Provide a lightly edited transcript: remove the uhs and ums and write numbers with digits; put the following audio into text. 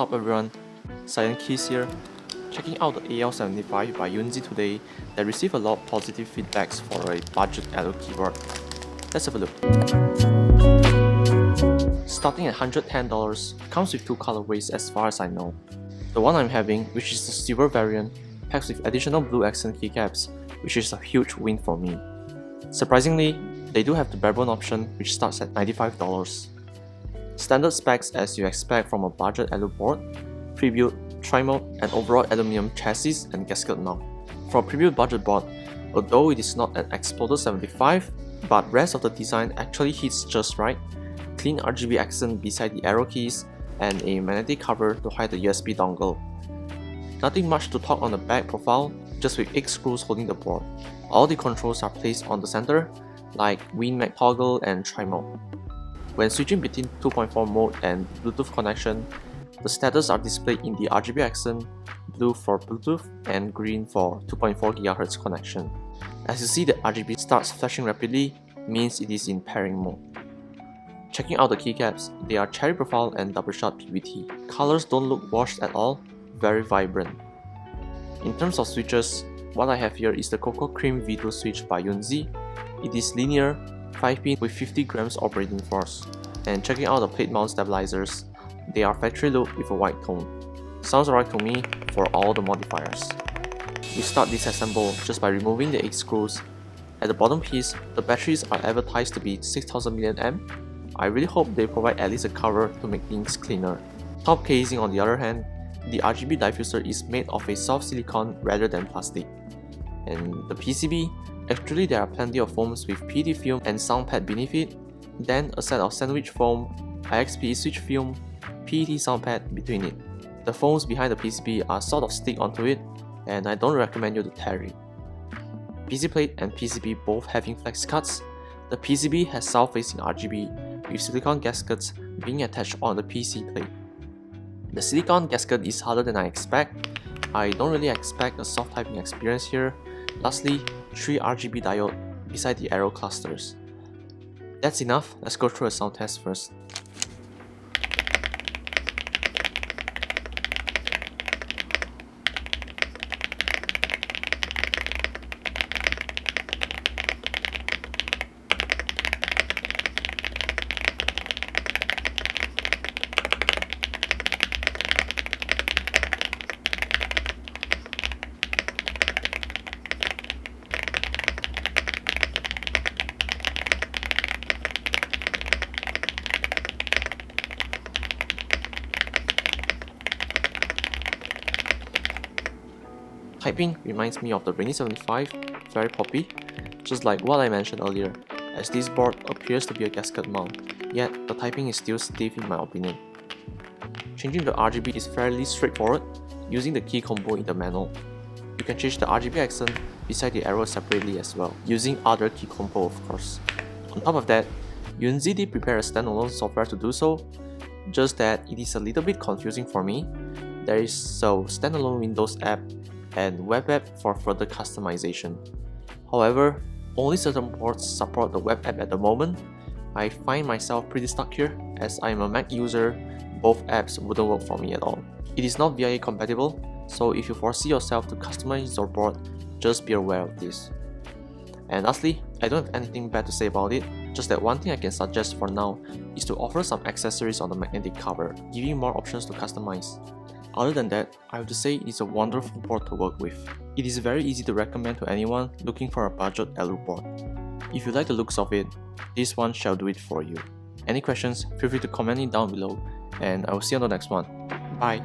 up everyone, Cyan here. Checking out the AL75 by Yunzii today that received a lot of positive feedbacks for a budget allo keyboard. Let's have a look. Starting at $110, comes with two colorways as far as I know. The one I'm having, which is the silver variant, packs with additional blue accent keycaps, which is a huge win for me. Surprisingly, they do have the barebone option, which starts at $95. Standard specs as you expect from a budget allo board: preview, tri-mode, and overall aluminum chassis and gasket mount. For a preview budget board, although it is not an Exploder 75, but rest of the design actually hits just right. Clean RGB accent beside the arrow keys, and a magnetic cover to hide the USB dongle. Nothing much to talk on the back profile, just with 8 screws holding the board. All the controls are placed on the center, like Win Mag toggle and tri-mode. When switching between 2.4 mode and Bluetooth connection, the status are displayed in the RGB accent, blue for Bluetooth and green for 2.4 GHz connection. As you see, the RGB starts flashing rapidly, means it is in pairing mode. Checking out the keycaps, they are cherry profile and double shot PVT. Colors don't look washed at all, very vibrant. In terms of switches, what I have here is the Cocoa Cream V2 switch by Yunzii. It is linear, 5-pin with 50 grams operating force. And checking out the plate mount stabilizers, they are factory loop with a white tone. Sounds alright to me for all the modifiers. We start disassemble just by removing the 8 screws. At the bottom piece, the batteries are advertised to be 6000 mAh. I really hope they provide at least a cover to make things cleaner. Top casing on the other hand, the RGB diffuser is made of a soft silicone rather than plastic. And the PCB, actually there are plenty of foams with PT film and sound pad beneath it, then a set of sandwich foam, IXP switch film, PET sound pad between it. The foams behind the PCB are sort of stick onto it, and I don't recommend you to tear it. PC plate and PCB both having flex cuts. The PCB has south-facing RGB, with silicone gaskets being attached on the PC plate. The silicone gasket is harder than I expect. I don't really expect a soft typing experience here. Lastly, 3 RGB diode beside the arrow clusters. That's enough, let's go through a sound test first. Typing reminds me of the Rainy 75, very poppy, just like what I mentioned earlier, as this board appears to be a gasket mount, yet the typing is still stiff in my opinion. Changing the RGB is fairly straightforward, using the key combo in the manual. You can change the RGB accent beside the arrow separately as well, using other key combo of course. On top of that, Yunzii did prepare a standalone software to do so, just that it is a little bit confusing for me. There is a standalone Windows app and web app for further customization. However, only certain ports support the web app at the moment. I find myself pretty stuck here, as I am a Mac user, both apps wouldn't work for me at all. It is not VIA compatible, so if you foresee yourself to customize your board, just be aware of this. And lastly, I don't have anything bad to say about it, just that one thing I can suggest for now is to offer some accessories on the magnetic cover, giving more options to customize. Other than that, I have to say it is a wonderful board to work with. It is very easy to recommend to anyone looking for a budget allo board. If you like the looks of it, this one shall do it for you. Any questions, feel free to comment it down below, and I will see you on the next one. Bye!